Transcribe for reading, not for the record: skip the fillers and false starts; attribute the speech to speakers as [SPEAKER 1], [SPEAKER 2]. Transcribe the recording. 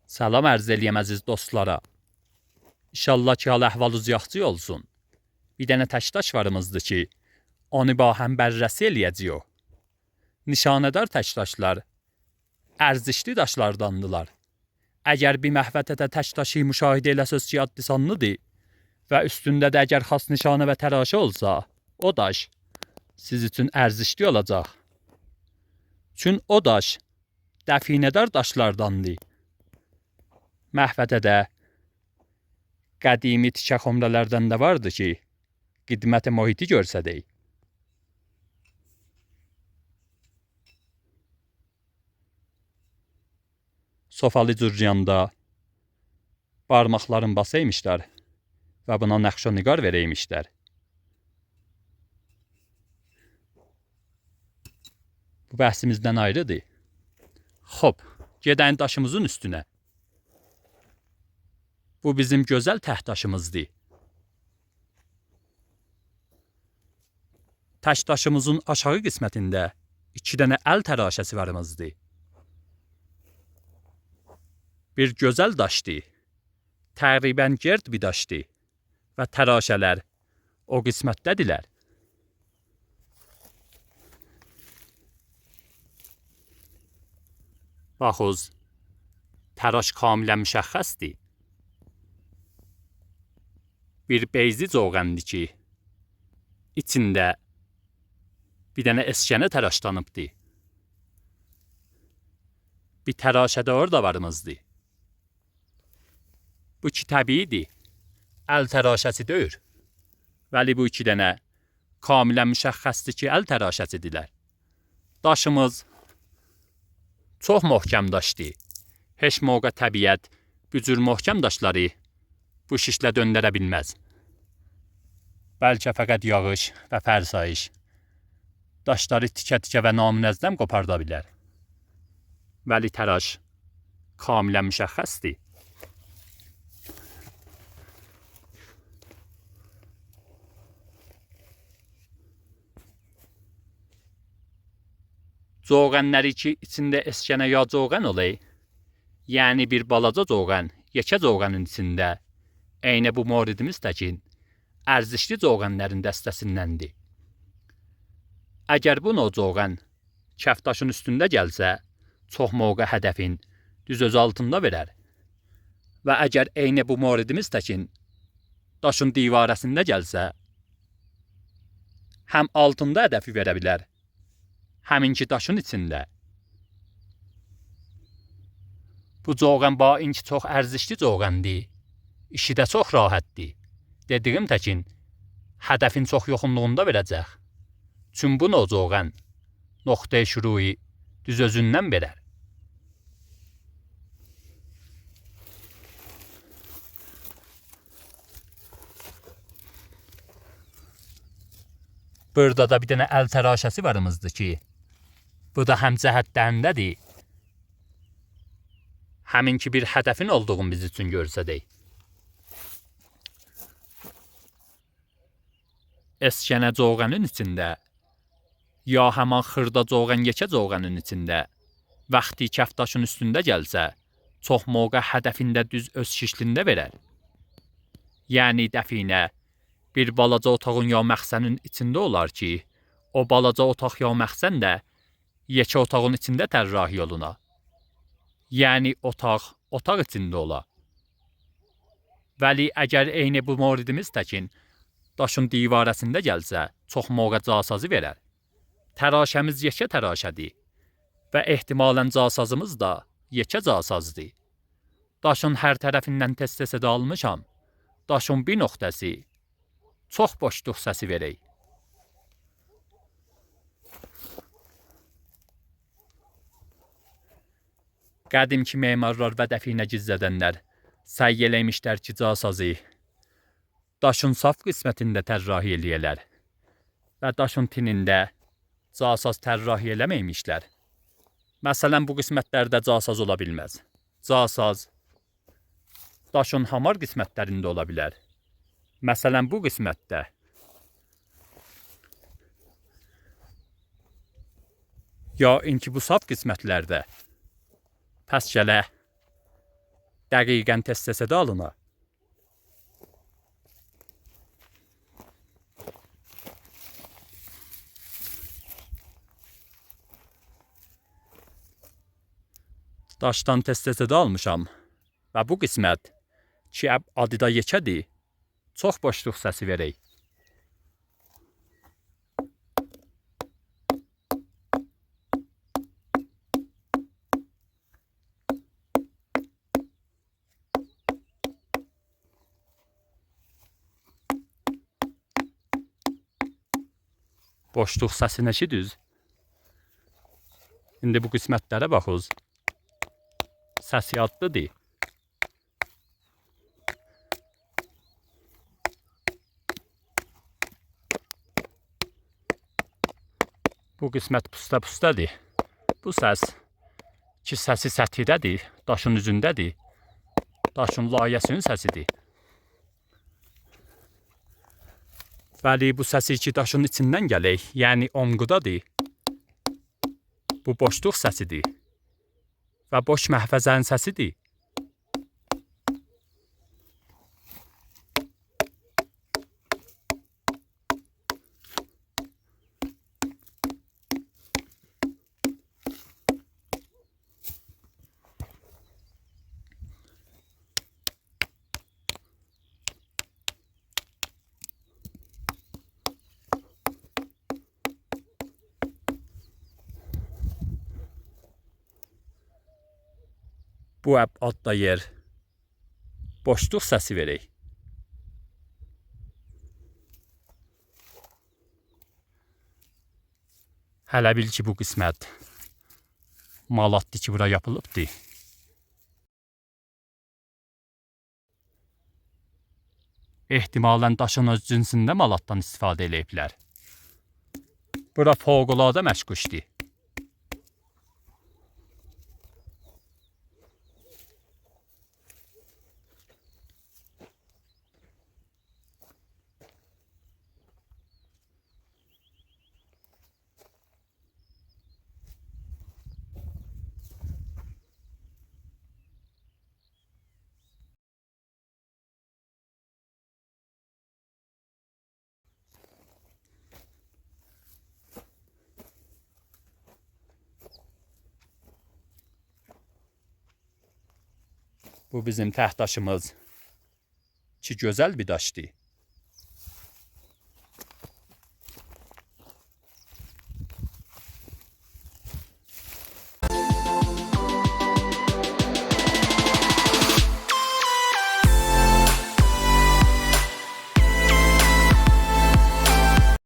[SPEAKER 1] Salam ərz eləyəm əziz dostlara. İnşallah ki, hal-əhvalınız yaxşı olsun. Bir dənə təkdaş varımızdır ki, onu ba həm bərrəsi eləyəcəyik. Nişanədar təkdaşlar ərzişli daşlardandılar. Əgər bir məhvətədə təkdaşı müşahidə eləsəz ki, addi sanlıdır və üstündə də əgər xas nişanə və təraşı olsa, o daş siz üçün ərzişli olacaq. Çün o daş dəfinədar daşlardandır. Məhvətədə qədimi tikə xomralərdən də vardı ki, qidmət mühiti görsədək. Sofalı cürciyanda barmaqların basaymışlar və buna nəqşo niqar verəymişlər. Bu bəhsimizdən ayrıdır. Xob, gedəyin daşımızın üstünə. Bu bizim gözəl təhtaşımızdır. Təkdaşımızın aşağı qismətində 2 dənə əl təraşəsi varımızdır. Bir gözəl daşdır. Təqribən gerd bir daşdır və təraşələr o qismətdədirlər. Baxız, təraş kamilən müşəxxəsdir. Bir beyzi coğandır ki, içində bir dənə eskənə təraşlanıbdır. Bir təraşədə orada varımızdır. Bu ki təbiidir, əl təraşəsi deyir. Vəli bu 2 dənə kamilən müşəxxəsdir ki, əl təraşəsidirlər. Daşımız çox möhkəm daşdır. Heç moqa təbiət bu cür möhkəm daşları bu şişlə döndərə bilməz. Bəlkə fəqət yağış və fərsayiş daşları tikə-tikə və namünəzzəm qoparda bilər. Vəli təraş kamilən müşəxxəsdir. Coğanları ki, içində eskənə ya coğan olay, yəni bir balaca coğan, yekə coğanın içində, eynə bu moridimiz təkin, ərzişli coğanların dəstəsindəndir. Əgər bu no coğan kəftaşın üstündə gəlsə, çox moqa hədəfin düz öz altında verər. Və əgər eynə bu moridimiz təkin, daşın divarəsində gəlsə, həm altında hədəfi verə bilər, həminki daşın içində. Bu coğan bainki çox ərzişli coğandır, işi də çox rahatdır. Dediyim təkin, hədəfin çox yoxunluğunda verəcək. Çün bu coğan noxtaya şüruyu düz özündən verər. Burada da bir dənə əl təraşəsi varımızdır ki, bu da həm cəhətlərindədir, həminki bir hədəfin olduğunu biz üçün görsədək. Eskənə coğanın içində, ya həman xırda coğan yekə coğanın içində, vaxtı kəftaşın üstündə gəlsə, çox moqa hədəfində düz öz şişlində verər. Yəni dəfinə, bir balaca otağın ya məxsənin içində olar ki, o balaca otaq ya məxsən də yekə otağın içində tərrahi yoluna. Yəni otaq içində ola. Vəli əgər eyni bu moridimiz təkin, daşın divarəsində gəlsə, çox moqa casazı verər. Təraşəmiz yekə təraşədir və ehtimalən casazımız da yekə casazdır. Daşın hər tərəfindən test-test almışam, daşın bir nöqtəsi çox boşluq səsi verək. Qədimki memarlar və dəfinə gizlədənlər səy eləmişlər ki, casazı daşın saf qismətində tərrahi eləyələr və daşın tinində casaz tərrahi eləməymişlər. Məsələn, bu qismətlərdə casaz ola bilməz. Casaz daşın hamar qismətlərində ola bilər. Məsələn, bu qismətdə ya inki bu saf qismətlərdə pəs gələ Dəqiqən test-təsə də alına. Daşdan test-təsə də almışam. Və bu qismət ki, adıda yekədir, çox boşluq səsi verək. Boşluq səsi nəşi düz. İndi bu qismətlərə baxız. Səs yadlıdır. Bu qismət pusta-pustadır. Bu səs ki, səsi səthidədir, daşın üzündədir. Daşın layəsinin səsidir. Bəli, bu səsi ki, daşın içindən gələk, yəni omqudadır. Bu boşluq səsidir. Və boş məhfəzənin səsidir. Bu adda yer boşluq səsi verək. Hələ bil ki, bu qismət malatdır ki, bura yapılıbdır. Ehtimalən daşın öz cinsində malatdan istifadə eləyiblər. Bura fövqəladə məşquşdur. Bu bizim təht daşımız ki, gözəl bir daşdır.